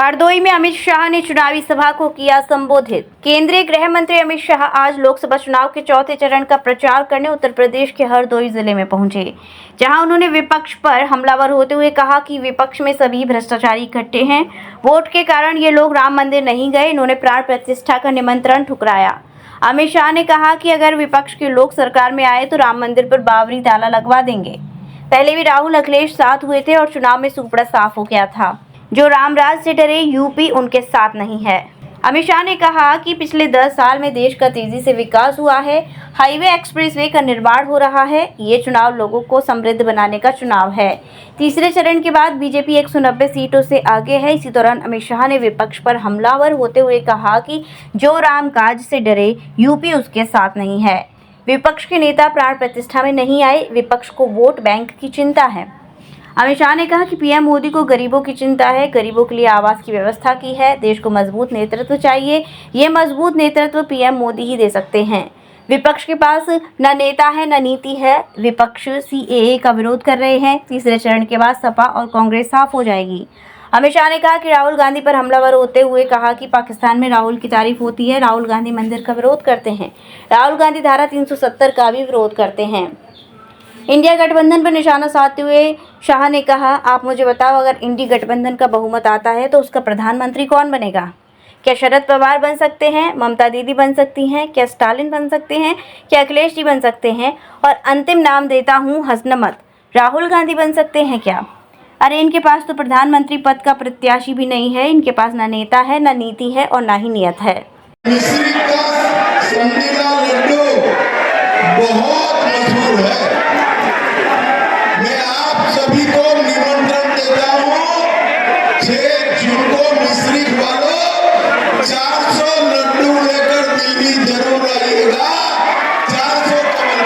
हरदोई में अमित शाह ने चुनावी सभा को किया संबोधित। केंद्रीय गृह मंत्री अमित शाह आज लोकसभा चुनाव के चौथे चरण का प्रचार करने उत्तर प्रदेश के हरदोई जिले में पहुंचे, जहां उन्होंने विपक्ष पर हमलावर होते हुए कहा कि विपक्ष में सभी भ्रष्टाचारी इकट्ठे हैं। वोट के कारण ये लोग राम मंदिर नहीं गए। इन्होंने प्राण प्रतिष्ठा का निमंत्रण ठुकराया। अमित शाह ने कहा कि अगर विपक्ष के लोग सरकार में आए तो राम मंदिर पर बावरी ताला लगवा देंगे। पहले भी राहुल अखिलेश साथ हुए थे और चुनाव में सुपड़ा साफ हो गया था। जो रामराज से डरे, यूपी उनके साथ नहीं है। अमित शाह ने कहा कि पिछले 10 साल में देश का तेजी से विकास हुआ है। हाईवे एक्सप्रेसवे का निर्माण हो रहा है। ये चुनाव लोगों को समृद्ध बनाने का चुनाव है। तीसरे चरण के बाद बीजेपी 190 सीटों से आगे है। इसी दौरान अमित शाह ने विपक्ष पर हमलावर होते हुए कहा कि जो राम काज से डरे, यूपी उसके साथ नहीं है। विपक्ष के नेता प्राण प्रतिष्ठा में नहीं आए। विपक्ष को वोट बैंक की चिंता है। अमित शाह ने कहा कि पीएम मोदी को गरीबों की चिंता है। गरीबों के लिए आवास की व्यवस्था की है। देश को मजबूत नेतृत्व चाहिए। ये मजबूत नेतृत्व पीएम मोदी ही दे सकते हैं। विपक्ष के पास न नेता है न नीति है। विपक्ष सीएए का विरोध कर रहे हैं। तीसरे चरण के बाद सपा और कांग्रेस साफ हो जाएगी। अमित शाह ने कहा कि राहुल गांधी पर हमलावर होते हुए कहा कि पाकिस्तान में राहुल की तारीफ होती है। राहुल गांधी मंदिर का विरोध करते हैं। राहुल गांधी धारा 370 का भी विरोध करते हैं। इंडिया गठबंधन पर निशाना साधते हुए शाह ने कहा, आप मुझे बताओ, अगर इंडी गठबंधन का बहुमत आता है तो उसका प्रधानमंत्री कौन बनेगा? क्या शरद पवार बन सकते हैं? ममता दीदी बन सकती हैं? क्या स्टालिन बन सकते हैं? क्या अखिलेश जी बन सकते हैं? और अंतिम नाम देता हूं, हंसना मत, राहुल गांधी बन सकते हैं क्या? अरे इनके पास तो प्रधानमंत्री पद का प्रत्याशी भी नहीं है। इनके पास ना नेता है, ना नीति है और ना ही नियत है। मिश्री का संगीला लड्डू बहुत मशहूर है। मैं आप सभी को निमंत्रण देता हूँ 6 जून को मिश्री वालों 400 लड्डू लेकर दिल्ली जरूर आइएगा। 400 कमल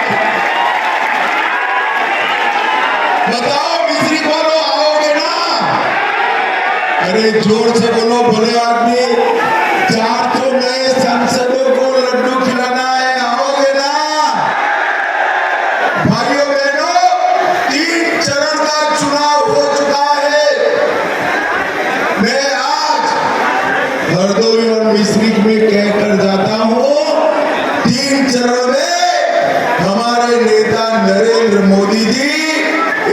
बताओ मिश्री वालों आओगे ना? अरे जोर से बोलो भले आदमी। 400 नए सांसदों को लड्डू खिलाना है, आओगे ना? भाइयों बहनों, 3 चरण का चुनाव हो चुका है। मैं आज हरदोई और मिश्री में कहकर जाता हूं, 3 चरण में हमारे नेता नरेंद्र मोदी जी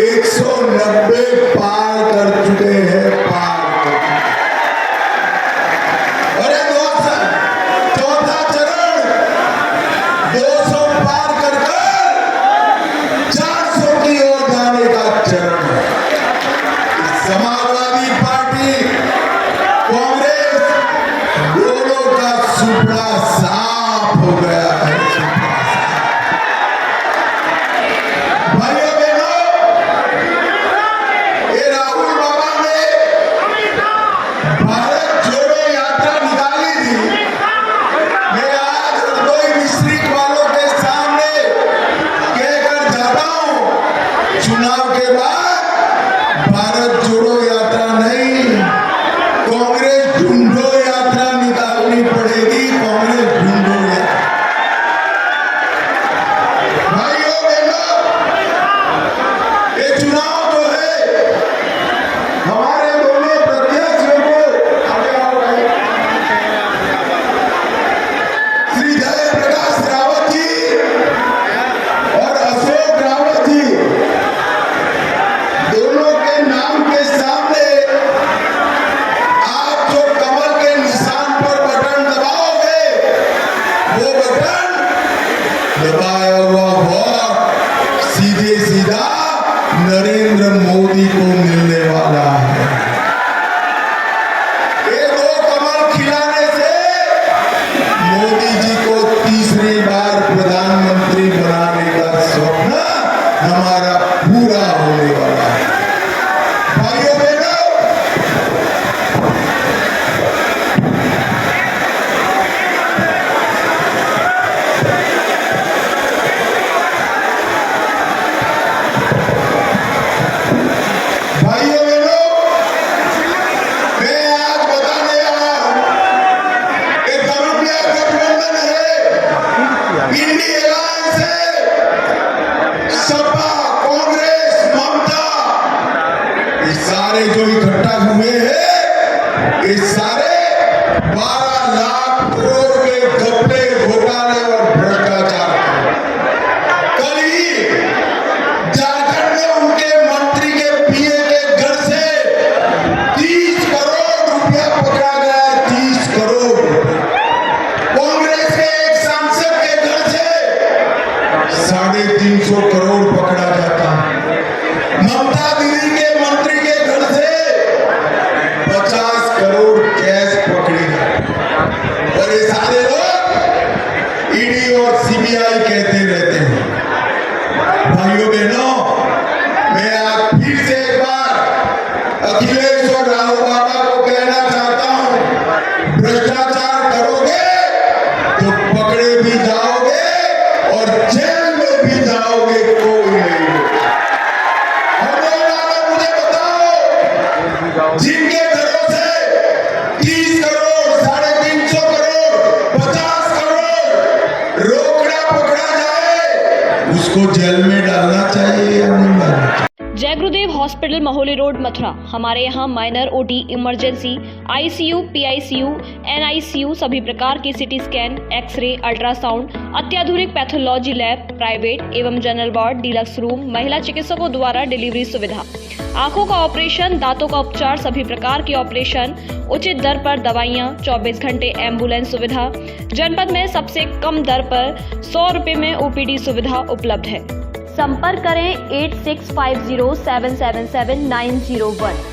190 पार कर चुके हैं। चौथा चरण 200 पार कर 400 की ओर जाने का चरण है। समाजवादी पार्टी, कांग्रेस, दोनों का सुपड़ा साफ हो गया है। भाइयों बहनों, ये राहुल बाबा ने भारत जोड़ो यात्रा निकाली थी। मैं आज हरदोई मिश्री वालों के सामने कहकर जाता हूं, चुनाव के बाद भारत जोड़ो यात्रा नहीं, कांग्रेस ढूंढो यात्रा निकालनी पड़ेगी। ये सारे 12 लाख करोड़ के घपले, घोटाले और भ्रष्टाचार। कल ही झारखंड में उनके मंत्री के पीए के घर से 30 करोड़ रुपया पकड़ा गया है, 30 करोड़। कांग्रेस के एक सांसद के घर से 350 करोड़ पकड़ा जाता है। ममता दीदी के मंत्री के घर से 50 करोड़ कैश पकड़ी गई। और ये सारे लोग ईडी और सीबीआई कहते रहते हैं। भाइयों बहनों, मैं आज फिर से एक बार अखिलेश और राहुल बाबा को कहना चाहता हूं, भ्रष्टाचार करोगे तो पकड़े भी जाओगे और जेल में भी जाओगे, कोई नहीं। हम लोग वाले मुझे बताओ, जिनके घरों से 30 करोड़, 350 करोड़, 50 करोड़ रोकड़ा पकड़ा जाए, उसको जेल में डालना चाहिए या नहीं डालना चाहिए? जय गुरुदेव हॉस्पिटल महोली रोड मथुरा। हमारे यहाँ minor, OT, emergency, ICU, PICU, NICU, सभी प्रकार की सिटी स्कैन, एक्सरे, अल्ट्रासाउंड, अत्याधुनिक पैथोलॉजी लैब, प्राइवेट एवं जनरल वार्ड, डिलक्स रूम, महिला चिकित्सकों द्वारा डिलीवरी सुविधा, आंखों का ऑपरेशन, दांतों का उपचार, सभी प्रकार के ऑपरेशन, उचित दर पर दवाइयाँ, 24 घंटे एम्बुलेंस सुविधा, जनपद में सबसे कम दर पर 100 रुपए में ओपीडी सुविधा उपलब्ध है। संपर्क करें 8650777901।